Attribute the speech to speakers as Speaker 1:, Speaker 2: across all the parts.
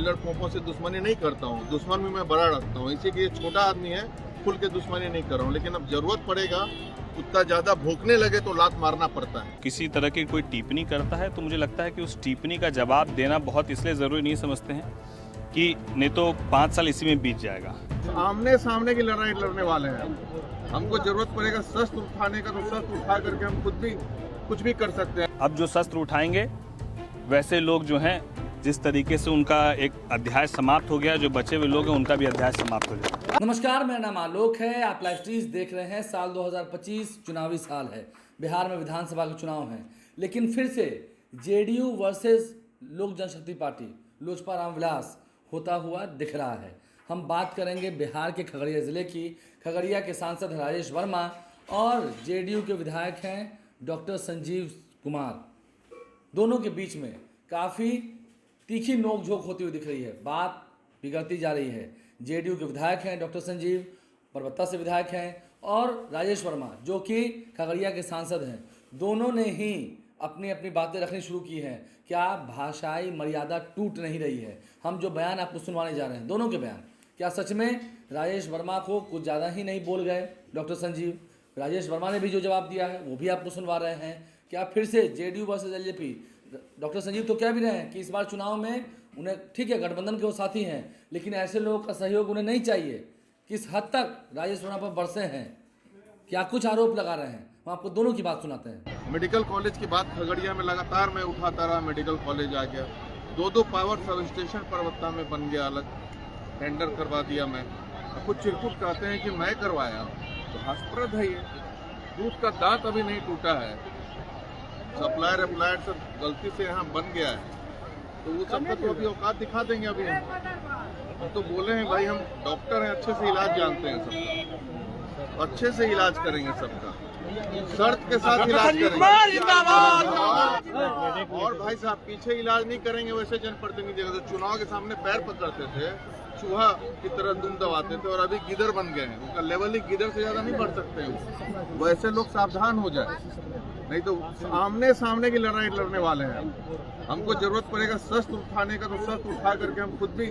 Speaker 1: चिल्लर खोपों से दुश्मनी नहीं करता हूँ, दुश्मन भी मैं बड़ा रखता हूँ। इसी के ये छोटा आदमी है, खुल के दुश्मनी नहीं कर रहा हूँ, लेकिन अब जरूरत पड़ेगा, कुत्ता ज्यादा भौंकने लगे तो लात मारना पड़ता है।
Speaker 2: किसी तरह की कोई टिप्पणी करता है तो मुझे लगता है कि उस टिप्पणी का जवाब देना बहुत इसलिए ज़रूरी नहीं समझते हैं कि नहीं तो 5 साल इसी में बीत जाएगा।
Speaker 1: आमने सामने की लड़ाई लड़ने वाले हैं, हमको जरूरत पड़ेगा शस्त्र उठाने का तो शस्त्र उठा करके हम खुद भी कुछ भी कर सकते हैं।
Speaker 2: अब जो शस्त्र उठाएंगे वैसे लोग जो हैं, जिस तरीके से उनका एक अध्याय समाप्त हो गया, जो बचे हुए लोग हैं उनका भी अध्याय समाप्त हो जाएगा।
Speaker 3: नमस्कार, मेरा नाम आलोक है। आप लाइव स्ट्रीज देख रहे हैं। साल 2025 चुनावी साल है, बिहार में विधानसभा के चुनाव हैं, लेकिन फिर से जेडीयू वर्सेस लोक जनशक्ति पार्टी लोजपा रामविलास होता हुआ दिख रहा है। हम बात करेंगे बिहार के खगड़िया ज़िले की। खगड़िया के सांसद राजेश वर्मा और जेडीयू के विधायक हैं डॉक्टर संजीव कुमार, दोनों के बीच में काफ़ी तीखी नोकझोंक होती हुई दिख रही है। बात बिगड़ती जा रही है। जेडीयू के विधायक हैं डॉक्टर संजीव, परबत्ता से विधायक हैं, और राजेश वर्मा जो कि खगड़िया के सांसद हैं। दोनों ने ही अपनी अपनी बातें रखनी शुरू की हैं। क्या भाषाई मर्यादा टूट नहीं रही है? हम जो बयान आपको सुनवाने जा रहे हैं, दोनों के बयान, क्या सच में राजेश वर्मा को कुछ ज़्यादा ही नहीं बोल गए डॉक्टर संजीव? राजेश वर्मा ने भी जो जवाब दिया है वो भी आपको सुनवा रहे हैं। क्या फिर से JDU versus LJP? Doctor Sanjeev तो कह भी रहे हैं कि इस बार चुनाव में उन्हें, ठीक है गठबंधन के वो साथी हैं, लेकिन ऐसे लोगों का सहयोग उन्हें नहीं चाहिए। किस हद तक राजेश वर्मा पर बरसे हैं, क्या कुछ आरोप लगा रहे हैं? हम आपको दोनों की बात सुनाते हैं।
Speaker 1: मेडिकल कॉलेज की बात खगड़िया में लगातार मैं उठाता रहा। मेडिकल कॉलेज आ गया, दो पावर सब स्टेशन परबत्ता में बन गया, अलग टेंडर करवा दिया मैं। कुछ चिरकुट कहते हैं कि मैं करवाया, तो हास्यप्रद है ये। दूध का दांत अभी नहीं टूटा है, सप्लायर अप्लायर सब गलती से यहाँ बन गया है, तो वो सबका तो अभी औकात दिखा देंगे। अभी हम तो बोले हैं भाई, हम डॉक्टर हैं, अच्छे से इलाज जानते हैं सबका, अच्छे से इलाज करेंगे सबका, शर्त के साथ इलाज करेंगे। और भाई साहब पीछे इलाज नहीं करेंगे वैसे जनप्रतिनिधि तो चुनाव के सामने पैर पकड़ते थे, चूहा की तरह दुम दबाते थे, और अभी गिदर बन गए हैं। उनका लेवल ही गिदर से ज्यादा नहीं बढ़ सकते हैं। वैसे लोग सावधान हो जाए, नहीं तो आमने सामने की लड़ाई लड़ने वाले हैं। हमको जरूरत पड़ेगा शस्त्र उठाने का तो शस्त्र उठा करके हम खुद भी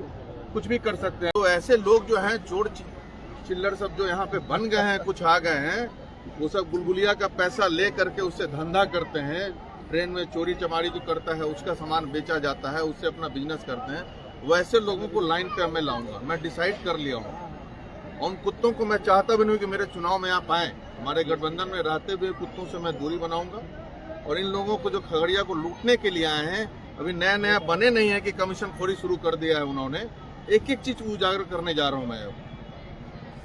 Speaker 1: कुछ भी कर सकते हैं। तो ऐसे लोग जो हैं चोर चिल्लर सब जो यहाँ पे बन गए हैं, कुछ आ गए हैं, वो सब गुलगुलिया का पैसा ले करके उससे धंधा करते हैं। ट्रेन में चोरी चमारी जो करता है उसका सामान बेचा जाता है, उससे अपना बिजनेस करते हैं। वैसे लोगों को लाइन पे मैं लाऊंगा, मैं डिसाइड कर लिया हूँ। उन कुत्तों को मैं चाहता भी नहीं कि मेरे चुनाव में आप आए। हमारे गठबंधन में रहते हुए कुत्तों से मैं दूरी बनाऊंगा। और इन लोगों को जो खगड़िया को लूटने के लिए आए हैं, अभी नया नया बने नहीं है कि कमीशन खोरी शुरू कर दिया है उन्होंने, एक एक चीज उजागर करने जा रहा हूं मैं।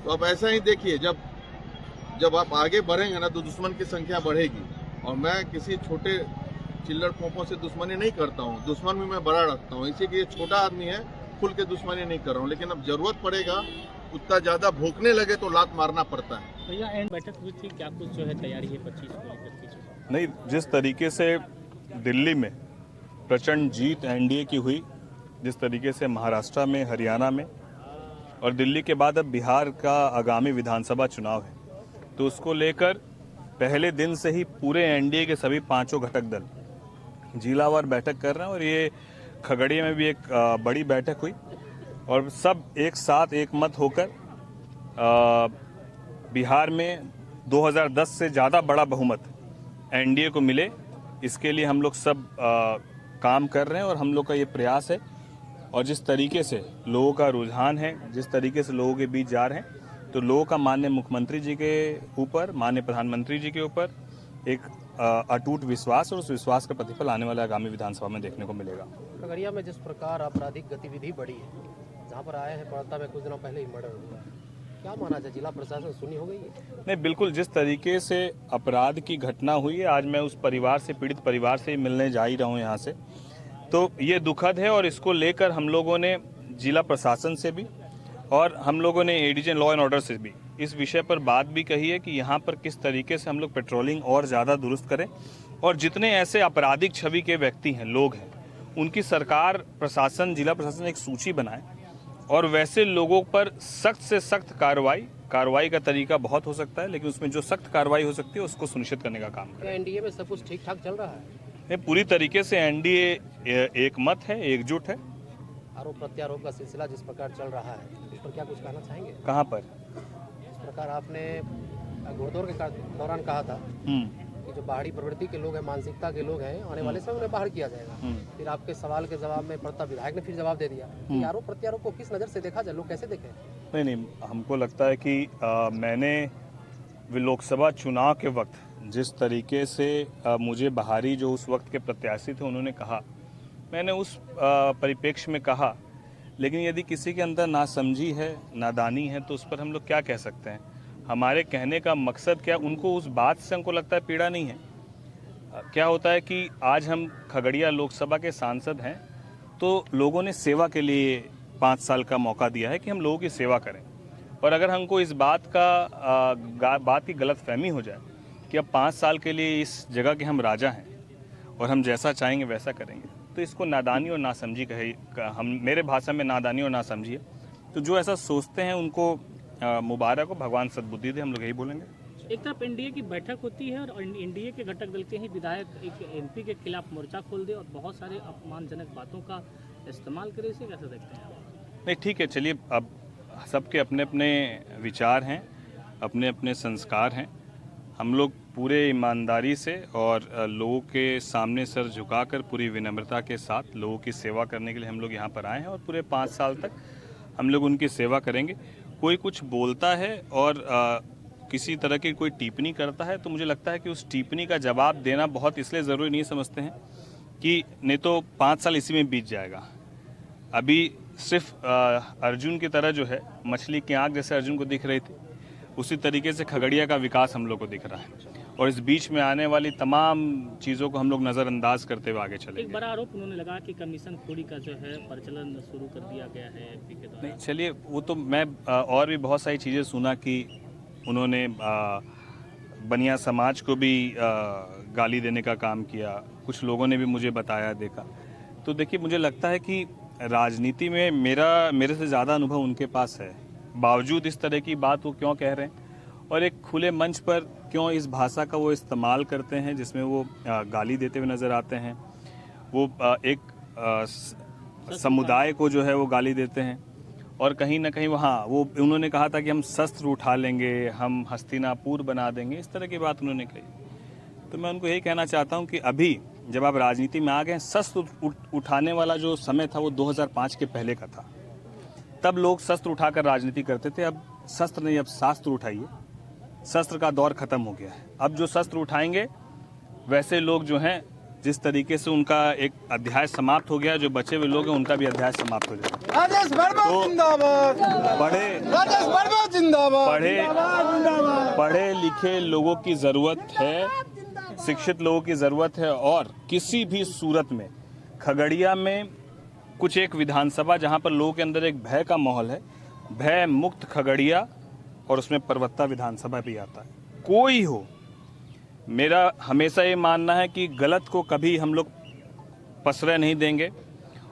Speaker 1: तो आप ऐसा ही देखिए, जब आप आगे बढ़ेंगे ना तो दुश्मन की संख्या बढ़ेगी। और मैं किसी छोटे चिल्लर खोपों से दुश्मनी नहीं करता हूँ, दुश्मन भी मैं बड़ा रखता हूँ। इसी के ये छोटा आदमी है, खुल के दुश्मनी नहीं कर रहा हूँ, लेकिन अब जरूरत पड़ेगा, कुत्ता ज्यादा भौंकने लगे तो लात मारना पड़ता है।
Speaker 4: भैया एंड बैठक हुई थी, क्या कुछ जो है तैयारी है 25 को लेकर?
Speaker 2: नहीं, जिस तरीके से दिल्ली में प्रचंड जीत एनडीए की हुई, जिस तरीके से महाराष्ट्र में, हरियाणा में, और दिल्ली के बाद अब बिहार का आगामी विधानसभा चुनाव है, तो उसको लेकर पहले दिन से ही पूरे एनडीए के सभी 5 घटक दल जिलावार बैठक कर रहे हैं। और ये खगड़िया में भी एक बड़ी बैठक हुई और सब एक साथ एक मत होकर बिहार में 2010 से ज़्यादा बड़ा बहुमत एनडीए को मिले, इसके लिए हम लोग सब काम कर रहे हैं। और हम लोग का ये प्रयास है, और जिस तरीके से लोगों का रुझान है, जिस तरीके से लोगों के बीच जा रहे हैं, तो लोगों का माननीय मुख्यमंत्री जी के ऊपर, माननीय प्रधानमंत्री जी के ऊपर एक अटूट विश्वास, और उस विश्वास का प्रतिफल आने वाले आगामी विधानसभा में देखने को मिलेगा।
Speaker 4: खगड़िया में जिस प्रकार आपराधिक गतिविधि बढ़ी है, जहाँ पर आए हैं पड़ता में कुछ दिनों पहले ही मर्डर हुआ, क्या माना जाए, जिला प्रशासन सुनी हो गई है?
Speaker 2: नहीं, बिल्कुल, जिस तरीके से अपराध की घटना हुई है, आज मैं उस परिवार से, पीड़ित परिवार से मिलने जा ही रहा हूँ यहाँ से, तो ये दुखद है। और इसको लेकर हम लोगों ने जिला प्रशासन से भी, और हम लोगों ने एडीजी लॉ एंड ऑर्डर से भी इस विषय पर बात भी कही है कि यहाँ पर किस तरीके से हम लोग पेट्रोलिंग और ज़्यादा दुरुस्त करें, और जितने ऐसे आपराधिक छवि के व्यक्ति हैं, लोग हैं, उनकी सरकार, प्रशासन, जिला प्रशासन एक सूची बनाए, और वैसे लोगों पर सख्त से सख्त कार्रवाई का तरीका बहुत हो सकता है, लेकिन उसमें जो सख्त कार्रवाई हो सकती है उसको सुनिश्चित करने का काम करें।
Speaker 4: एनडीए में सब कुछ ठीक ठाक चल रहा है?
Speaker 2: पूरी तरीके से एनडीए एक मत है, एकजुट है।
Speaker 4: आरोप प्रत्यारोप का सिलसिला जिस प्रकार चल रहा है, इस पर क्या कुछ कहना चाहेंगे?
Speaker 2: कहाँ पर?
Speaker 4: इस प्रकार आपने घोड़दौड़ के दौरान कहा था कि जो बाहरी प्रवृत्ति के लोग हैं, मानसिकता के लोग हैं, आने वाले समय उन्हें बाहर किया जाएगा। फिर आपके सवाल के जवाब में प्रताप विधायक ने फिर जवाब दे दिया कि आरोप प्रत्यारोप को किस नज़र से देखा जाए, लोग कैसे देखें?
Speaker 2: नहीं, हमको लगता है कि मैंने लोकसभा चुनाव के वक्त जिस तरीके से मुझे बाहरी जो उस वक्त के प्रत्याशी थे उन्होंने कहा, मैंने उस परिप्रेक्ष्य में कहा। लेकिन यदि किसी के अंदर नासमझी है, नादानी है, तो उस पर हम लोग क्या कह सकते हैं? हमारे कहने का मकसद क्या, उनको उस बात से हमको लगता है पीड़ा नहीं है। क्या होता है कि आज हम खगड़िया लोकसभा के सांसद हैं, तो लोगों ने सेवा के लिए 5 साल का मौका दिया है कि हम लोगों की सेवा करें। और अगर हमको इस बात की गलतफहमी हो जाए कि अब 5 साल के लिए इस जगह के हम राजा हैं और हम जैसा चाहेंगे वैसा करेंगे, तो इसको नादानी और नासमझी मेरे भाषा में नादानी और नासमझी है। तो जो ऐसा सोचते हैं उनको मुबारक हो, भगवान सद्बुद्धि दे, हम लोग यही बोलेंगे।
Speaker 5: एक तरफ एनडीए की बैठक होती है और एनडीए के घटक दल के ही विधायक एक एमपी के खिलाफ मोर्चा खोल दे और बहुत सारे अपमानजनक बातों का इस्तेमाल करे, इसे कैसे देखते हैं आप?
Speaker 2: नहीं, ठीक है, चलिए, अब सबके अपने अपने विचार हैं, अपने अपने संस्कार हैं। हम लोग पूरे ईमानदारी से और लोगों के सामने सर झुकाकर पूरी विनम्रता के साथ लोगों की सेवा करने के लिए हम लोग यहाँ पर आए हैं और पूरे 5 साल तक हम लोग उनकी सेवा करेंगे। कोई कुछ बोलता है और किसी तरह की कोई टिप्पणी करता है, तो मुझे लगता है कि उस टिप्पणी का जवाब देना बहुत इसलिए ज़रूरी नहीं समझते हैं कि नहीं तो 5 साल इसी में बीत जाएगा। अभी सिर्फ अर्जुन की तरह जो है, मछली की आँख जैसे अर्जुन को दिख रही थी, उसी तरीके से खगड़िया का विकास हम लोग को दिख रहा है और इस बीच में आने वाली तमाम चीज़ों को हम लोग नज़रअंदाज करते हुए आगे चलेंगे।
Speaker 5: एक बड़ा आरोप उन्होंने लगा कि कमीशन खोरी का जो है प्रचलन शुरू कर दिया गया है एमपी के द्वारा।
Speaker 2: नहीं, चलिए, वो तो मैं और भी बहुत सारी चीज़ें सुना कि उन्होंने बनिया समाज को भी गाली देने का काम किया, कुछ लोगों ने भी मुझे बताया, देखा। तो देखिए, मुझे लगता है कि राजनीति में मेरे से ज़्यादा अनुभव उनके पास है, बावजूद इस तरह की बात वो क्यों कह रहे हैं और एक खुले मंच पर क्यों इस भाषा का वो इस्तेमाल करते हैं जिसमें वो गाली देते हुए नज़र आते हैं। वो एक समुदाय को जो है वो गाली देते हैं और कहीं ना कहीं वहाँ वो उन्होंने कहा था कि हम शस्त्र उठा लेंगे, हम हस्तिनापुर बना देंगे, इस तरह की बात उन्होंने कही। तो मैं उनको यही कहना चाहता हूँ कि अभी जब आप राजनीति में आ गए, शस्त्र उठाने वाला जो समय था वो 2005 के पहले का था। तब लोग शस्त्र उठाकर राजनीति करते थे। अब शस्त्र नहीं, अब शास्त्र उठाइए। शस्त्र का दौर खत्म हो गया है। अब जो शस्त्र उठाएंगे वैसे लोग जो हैं, जिस तरीके से उनका एक अध्याय समाप्त हो गया, जो बचे हुए लोग हैं उनका भी अध्याय समाप्त हो जाएगा। तो पढ़े लिखे लोगों की जरूरत है, शिक्षित लोगों की जरूरत है और किसी भी सूरत में खगड़िया में कुछ एक विधानसभा जहां पर लोगों के अंदर एक भय का माहौल है, भय मुक्त खगड़िया, और उसमें परवत्ता विधानसभा भी आता है। कोई हो, मेरा हमेशा ये मानना है कि गलत को कभी हम लोग प्रश्रय नहीं देंगे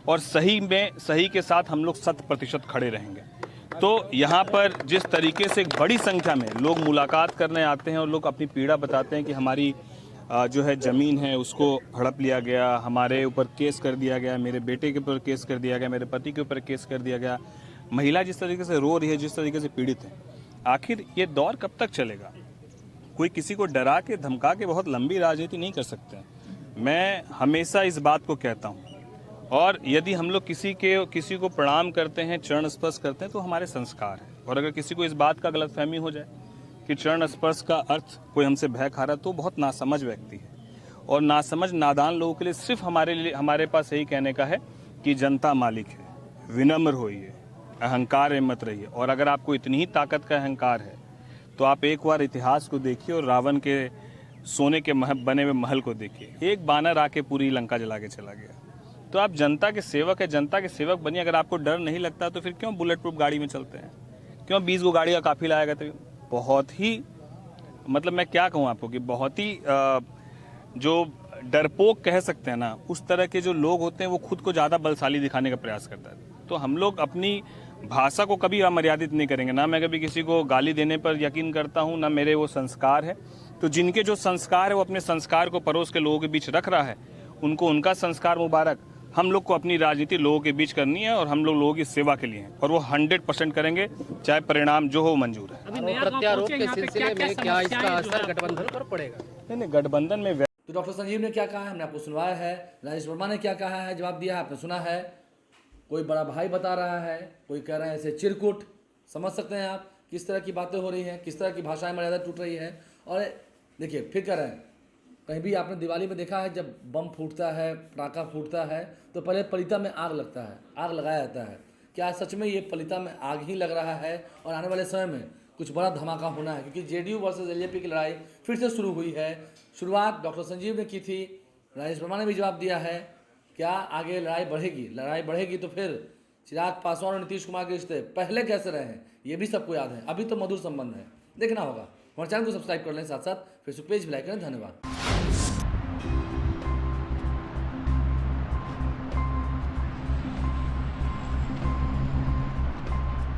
Speaker 2: और सही के साथ हम लोग 100% खड़े रहेंगे। तो यहाँ पर जिस तरीके से बड़ी संख्या में लोग मुलाकात करने आते हैं और लोग अपनी पीड़ा बताते हैं कि हमारी जो है ज़मीन है उसको हड़प लिया गया, हमारे ऊपर केस कर दिया गया, मेरे बेटे के ऊपर केस कर दिया गया, मेरे पति के ऊपर केस कर दिया गया, महिला जिस तरीके से रो रही है, जिस तरीके से पीड़ित है, आखिर ये दौर कब तक चलेगा? कोई किसी को डरा के धमका के बहुत लंबी राजनीति नहीं कर सकते। मैं हमेशा इस बात को कहता हूँ और यदि हम लोग किसी को प्रणाम करते हैं, चरण स्पर्श करते हैं, तो हमारे संस्कार है। और अगर किसी को इस बात का गलतफहमी हो जाए कि चरण स्पर्श का अर्थ कोई हमसे भय खा रहा, तो बहुत नासमझ व्यक्ति है। और नासमझ नादान लोगों के लिए सिर्फ हमारे पास यही कहने का है कि जनता मालिक है, विनम्र होइए, अहंकार में मत रहिए। और अगर आपको इतनी ही ताकत का अहंकार है तो आप एक बार इतिहास को देखिए और रावण के सोने के बने हुए महल को देखिए। एक बानर आके पूरी लंका जला के चला गया। तो आप जनता के सेवक है, जनता के सेवक बनिए। अगर आपको डर नहीं लगता तो फिर क्यों बुलेट प्रूफ गाड़ी में चलते हैं? क्यों 20 गो गाड़ी का काफिला आएगा? तो बहुत ही मतलब मैं क्या कहूँ आपको कि बहुत ही जो डरपोक कह सकते हैं ना, उस तरह के जो लोग होते हैं वो खुद को ज़्यादा बलशाली दिखाने का प्रयास करता है। तो हम लोग अपनी भाषा को कभी अमर्यादित नहीं करेंगे। ना मैं कभी किसी को गाली देने पर यकीन करता हूँ, ना मेरे वो संस्कार है। तो जिनके जो संस्कार है वो अपने संस्कार को परोस के लोगों के बीच रख रहा है, उनको उनका संस्कार मुबारक। हम लोग को अपनी राजनीति लोगों के बीच करनी है और हम लोग लोगों की सेवा के लिए हैं और वो 100% करेंगे, चाहे परिणाम जो हो मंजूर है।
Speaker 5: अभी नया गांव
Speaker 4: प्रत्यारोप
Speaker 5: पहुंचे,
Speaker 4: के
Speaker 5: यहाँ पे
Speaker 4: सिलसिले
Speaker 5: क्या-क्या
Speaker 4: में क्या इसका
Speaker 5: समस्याएं जो है
Speaker 4: असर गठबंधन पर पड़ेगा?
Speaker 2: नहीं, गठबंधन में
Speaker 3: तो डॉक्टर संजीव ने क्या कहा है हमने आपको सुनवाया है। राजेश वर्मा ने क्या कहा है, जवाब दिया है, आपने सुना है। कोई बड़ा भाई बता रहा है, कोई कह रहे हैं ऐसे चिरकुट। समझ सकते हैं आप किस तरह की बातें हो रही हैं, किस तरह की भाषाएं मर्यादा टूट रही है। और देखिए फिर कह रहे हैं, कहीं भी आपने दिवाली में देखा है जब बम फूटता है, पटाखा फूटता है तो पहले पलीता में आग लगता है, आग लगाया जाता है। क्या सच में ये पलीता में आग ही लग रहा है और आने वाले समय में कुछ बड़ा धमाका होना है? क्योंकि जेडीयू वर्सेस एलजेपी की लड़ाई फिर से शुरू हुई है। शुरुआत डॉक्टर संजीव ने की थी, राजेश वर्मा ने भी जवाब दिया है। क्या आगे लड़ाई बढ़ेगी? लड़ाई बढ़ेगी तो फिर चिराग पासवान और नीतीश कुमार के रिश्ते पहले कैसे रहे हैं ये भी सबको याद है। अभी तो मधुर संबंध है, देखना होगा। हमारे चैनल को सब्सक्राइब कर लें, साथ साथ फेसबुक पेज भी लाइक करें। धन्यवाद।